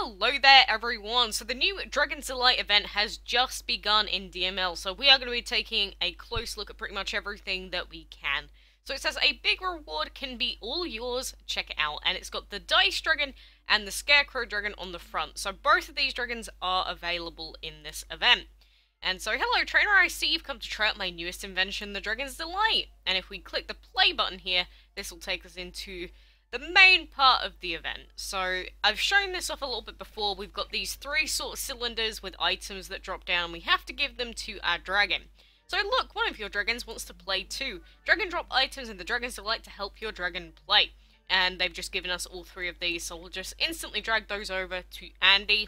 Hello there everyone, so the new Dragon's Delight event has just begun in DML, so we are going to be taking a close look at pretty much everything that we can. So it says a big reward can be all yours, check it out, and it's got the Dice Dragon and the Scarecrow Dragon on the front, so both of these dragons are available in this event. And so, hello trainer, I see you've come to try out my newest invention, the Dragon's Delight, and if we click the play button here, this will take us into the main part of the event. So, I've shown this off a little bit before. We've got these three sort of cylinders with items that drop down, and we have to give them to our dragon. So look, one of your dragons wants to play too. Dragon drop items in the Dragon's Delight to help your dragon play. And they've just given us all three of these, so we'll just instantly drag those over to Andy.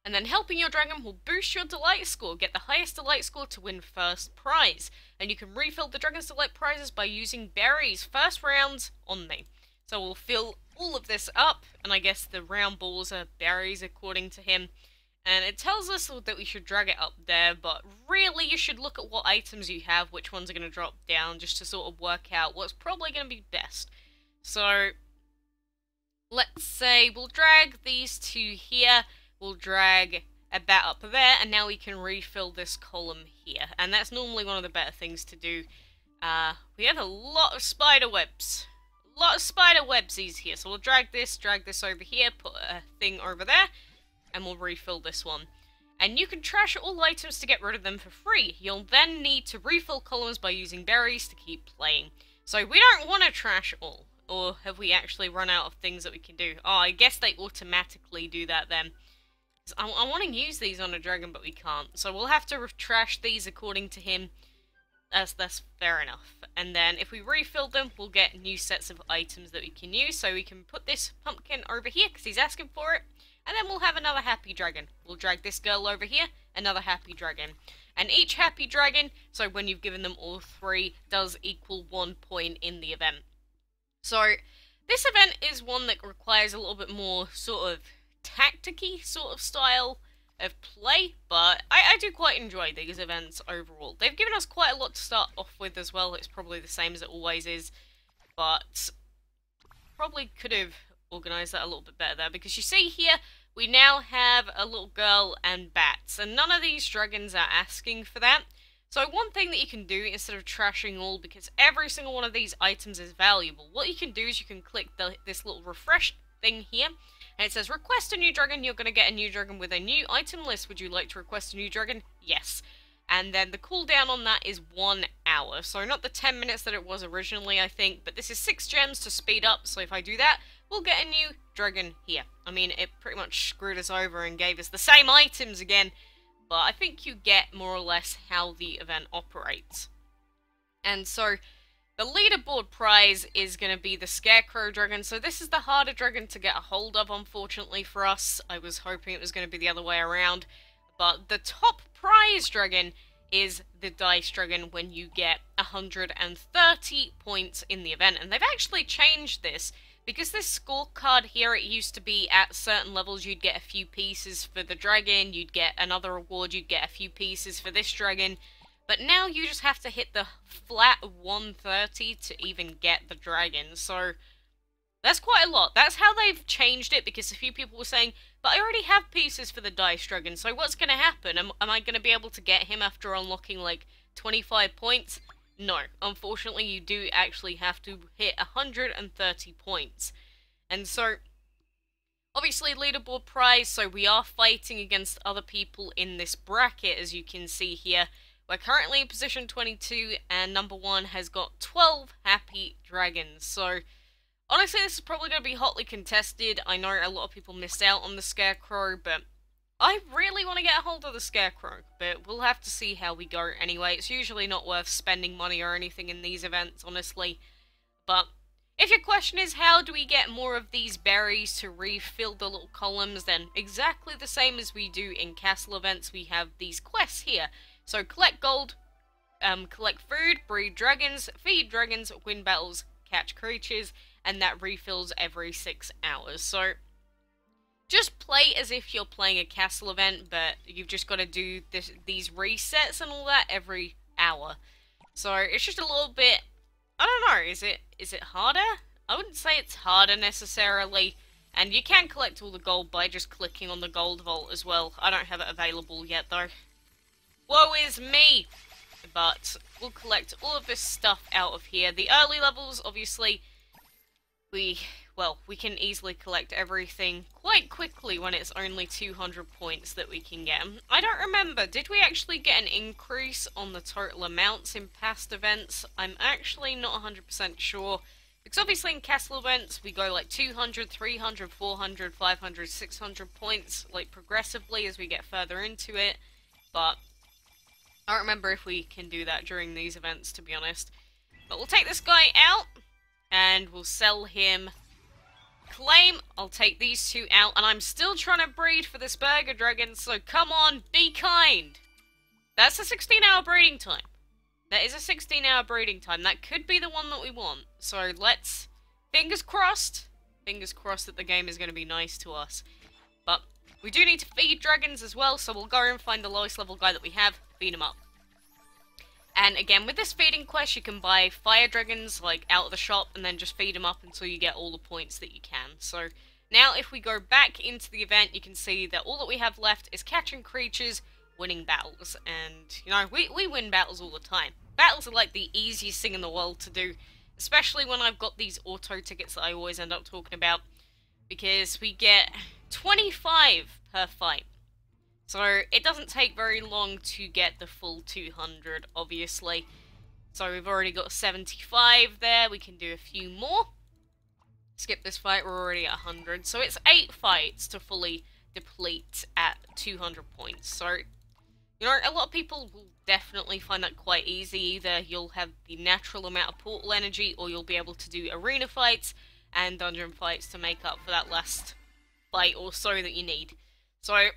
And then helping your dragon will boost your Delight score. Get the highest Delight score to win first prize. And you can refill the Dragon's Delight prizes by using berries. First rounds on me. So we'll fill all of this up. And I guess the round balls are berries according to him. And it tells us that we should drag it up there. But really you should look at what items you have. Which ones are going to drop down. Just to sort of work out what's probably going to be best. So let's say we'll drag these two here. We'll drag about up there, and now we can refill this column here. And that's normally one of the better things to do. We have a lot of spider webs. A lot of spider websies here. So we'll drag this over here, put a thing over there, and we'll refill this one. And you can trash all items to get rid of them for free. You'll then need to refill columns by using berries to keep playing. So we don't want to trash all. Or have we actually run out of things that we can do? Oh, I guess they automatically do that then. I want to use these on a dragon, but we can't. So we'll have to trash these according to him. That's fair enough. And then if we refill them, we'll get new sets of items that we can use. So we can put this pumpkin over here, because he's asking for it. And then we'll have another happy dragon. We'll drag this girl over here, another happy dragon. And each happy dragon, so when you've given them all three, does equal 1 point in the event. So this event is one that requires a little bit more sort of tactic-y sort of style of play, but I do quite enjoy these events overall. They've given us quite a lot to start off with as well. It's probably the same as it always is, but probably could have organised that a little bit better there, because you see here, we now have a little girl and bats, and none of these dragons are asking for that. So one thing that you can do, instead of trashing all, because every single one of these items is valuable, what you can do is you can click this little refresh thing here, and it says, request a new dragon. You're going to get a new dragon with a new item list. Would you like to request a new dragon? Yes. And then the cooldown on that is 1 hour. So not the 10 minutes that it was originally, I think. But this is 6 gems to speed up. So if I do that, we'll get a new dragon here. I mean, it pretty much screwed us over and gave us the same items again. But I think you get more or less how the event operates. And so the leaderboard prize is going to be the Scarecrow Dragon, so this is the harder dragon to get a hold of, unfortunately for us. I was hoping it was going to be the other way around. But the top prize dragon is the Dice Dragon when you get 130 points in the event. And they've actually changed this, because this scorecard here, it used to be at certain levels you'd get a few pieces for the dragon, you'd get another reward, you'd get a few pieces for this dragon. But now you just have to hit the flat 130 to even get the dragon. So that's quite a lot. That's how they've changed it, because a few people were saying, but I already have pieces for the Dice Dragon, so what's going to happen? Am I going to be able to get him after unlocking like 25 points? No. Unfortunately, you do actually have to hit 130 points. And so obviously, leaderboard prize, so we are fighting against other people in this bracket, as you can see here. We're currently in position 22, and number 1 has got 12 happy dragons. So, honestly, this is probably going to be hotly contested. I know a lot of people missed out on the Scarecrow, but I really want to get a hold of the Scarecrow. But we'll have to see how we go anyway. It's usually not worth spending money or anything in these events, honestly. But if your question is, how do we get more of these berries to refill the little columns, then exactly the same as we do in castle events, we have these quests here. So collect gold, collect food, breed dragons, feed dragons, win battles, catch creatures, and that refills every 6 hours. So just play as if you're playing a castle event, but you've just got to do these resets and all that every hour. So it's just a little bit, I don't know, is it harder? I wouldn't say it's harder necessarily. And you can collect all the gold by just clicking on the gold vault as well. I don't have it available yet though. Woe is me! But we'll collect all of this stuff out of here. The early levels, obviously, we can easily collect everything quite quickly when it's only 200 points that we can get. I don't remember, did we actually get an increase on the total amounts in past events? I'm actually not 100% sure. Because obviously in castle events, we go like 200, 300, 400, 500, 600 points, like progressively as we get further into it. But I don't remember if we can do that during these events, to be honest. But we'll take this guy out, and we'll sell him. Claim, I'll take these two out, and I'm still trying to breed for this burger dragon, so come on, be kind. That's a 16-hour breeding time. That is a 16-hour breeding time. That could be the one that we want. So let's, fingers crossed that the game is going to be nice to us. But we do need to feed dragons as well, so we'll go and find the lowest level guy that we have, feed him up. And again, with this feeding quest, you can buy fire dragons, like, out of the shop, and then just feed them up until you get all the points that you can. So, now if we go back into the event, you can see that all that we have left is catching creatures, winning battles. And, you know, we win battles all the time. Battles are, like, the easiest thing in the world to do, especially when I've got these auto tickets that I always end up talking about, because we get 25 per fight. So, it doesn't take very long to get the full 200, obviously. So, we've already got 75 there. We can do a few more. Skip this fight, we're already at 100. So, it's 8 fights to fully deplete at 200 points. So, you know, a lot of people will definitely find that quite easy. Either you'll have the natural amount of portal energy, or you'll be able to do arena fights and dungeon fights to make up for that last fight or so that you need. So,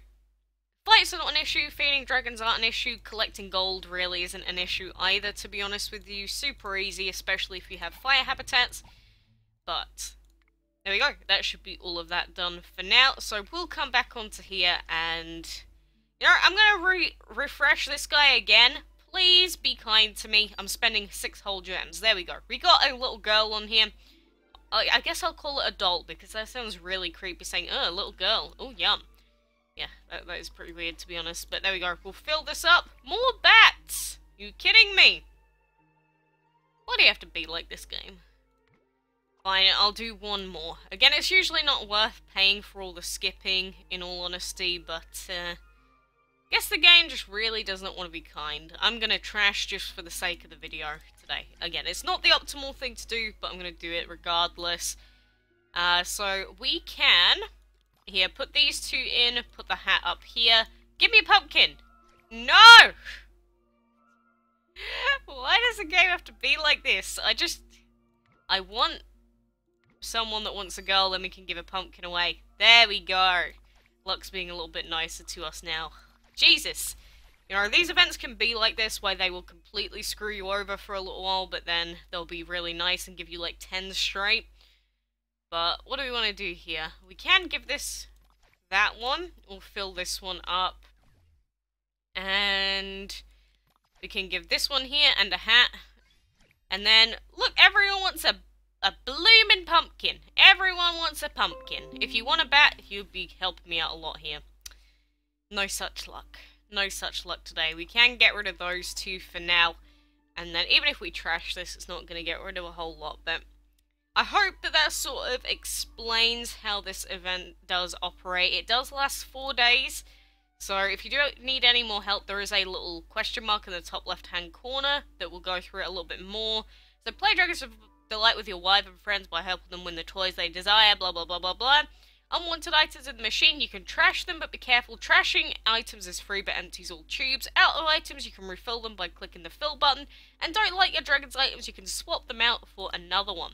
fights are not an issue, feeding dragons aren't an issue, collecting gold really isn't an issue either, to be honest with you. Super easy, especially if you have fire habitats. But, there we go. That should be all of that done for now. So we'll come back onto here and, you know, I'm going to refresh this guy again. Please be kind to me. I'm spending 6 whole gems. There we go. We got a little girl on here. I guess I'll call it a doll, because that sounds really creepy saying, oh, a little girl. Oh, yum. Yeah, that is pretty weird, to be honest. But there we go. We'll fill this up. More bats! You kidding me? Why do you have to be like this game? Fine, I'll do one more. Again, it's usually not worth paying for all the skipping, in all honesty, but, I guess the game just really does not want to be kind. I'm gonna trash just for the sake of the video today. Again, it's not the optimal thing to do, but I'm gonna do it regardless. So, we can... Here, put these two in, put the hat up here. Give me a pumpkin! No! Why does the game have to be like this? I want someone that wants a girl, then we can give a pumpkin away. There we go. Luck's being a little bit nicer to us now. Jesus! You know, these events can be like this, where they will completely screw you over for a little while, but then they'll be really nice and give you like 10 straight. But what do we want to do here? We can give this that one. We'll fill this one up. And we can give this one here and a hat. And then, look, everyone wants a bloomin' pumpkin. Everyone wants a pumpkin. If you want a bat, you'd be helping me out a lot here. No such luck. No such luck today. We can get rid of those two for now. And then even if we trash this, it's not going to get rid of a whole lot, but I hope that that sort of explains how this event does operate. It does last 4 days, so if you don't need any more help, there is a little question mark in the top left-hand corner that will go through it a little bit more. So play Dragons of Delight with your wife and friends by helping them win the toys they desire, blah blah blah blah blah. Unwanted items in the machine, you can trash them, but be careful. Trashing items is free but empties all tubes. Out of items, you can refill them by clicking the fill button. And don't like your Dragon's items, you can swap them out for another one.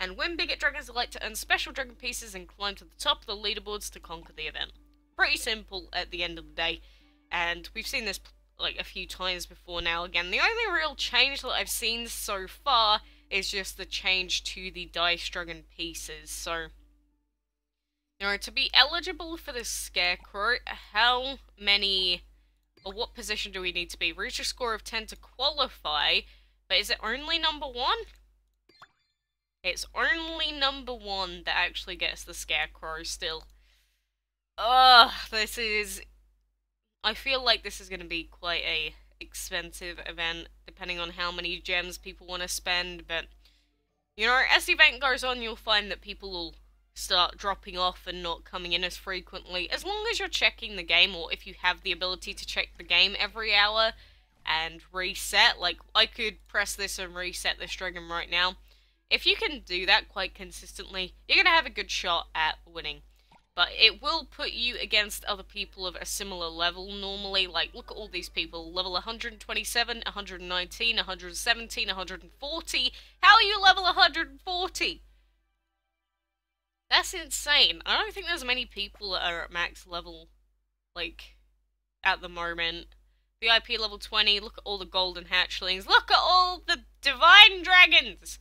And win big at Dragon's Delight to earn special dragon pieces and climb to the top of the leaderboards to conquer the event. Pretty simple at the end of the day, and we've seen this like a few times before now. Again, the only real change that I've seen so far is just the change to the dice dragon pieces. So, you know, to be eligible for the Scarecrow, how many, or what position do we need to be? Reach a score of 10 to qualify, but is it only number 1? It's only number 1 that actually gets the Scarecrow still. Ugh, this is... I feel like this is going to be quite a expensive event, depending on how many gems people want to spend, but... You know, as the event goes on, you'll find that people will start dropping off and not coming in as frequently. As long as you're checking the game, or if you have the ability to check the game every hour and reset, like, I could press this and reset this dragon right now. If you can do that quite consistently, you're going to have a good shot at winning. But it will put you against other people of a similar level normally. Like, look at all these people. Level 127, 119, 117, 140. How are you level 140? That's insane. I don't think there's many people that are at max level, like, at the moment. VIP level 20, look at all the golden hatchlings. Look at all the divine dragons!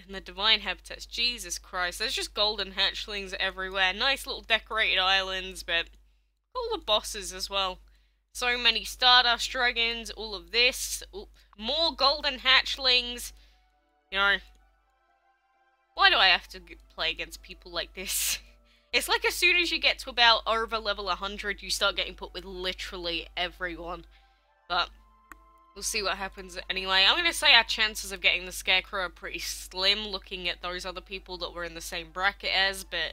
And the divine habitats, Jesus Christ, there's just golden hatchlings everywhere. Nice little decorated islands, but all the bosses as well. So many Stardust dragons, all of this, more golden hatchlings. You know, why do I have to play against people like this? It's like as soon as you get to about over level 100, you start getting put with literally everyone. But we'll see what happens anyway. I'm going to say our chances of getting the Scarecrow are pretty slim, looking at those other people that were in the same bracket as, but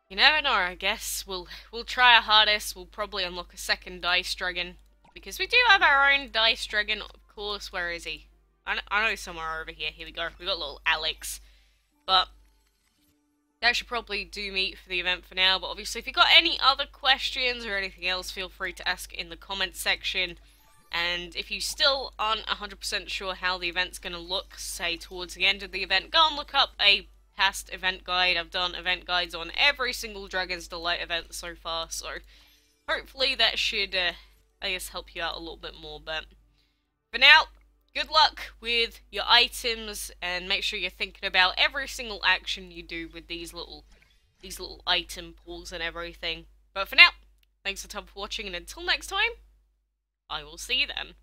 you never know, I guess. We'll try our hardest. We'll probably unlock a second Dice Dragon, because we do have our own Dice Dragon, of course. Where is he? I know somewhere over here. Here we go. We got little Alex. But that should probably do me for the event for now. But obviously, if you've got any other questions or anything else, feel free to ask in the comments section. And if you still aren't 100% sure how the event's going to look, say towards the end of the event, go and look up a past event guide. I've done event guides on every single Dragon's Delight event so far, so hopefully that should, I guess, help you out a little bit more. But for now, good luck with your items, and make sure you're thinking about every single action you do with these little item pools and everything. But for now, thanks a ton for watching, and until next time, I will see you then.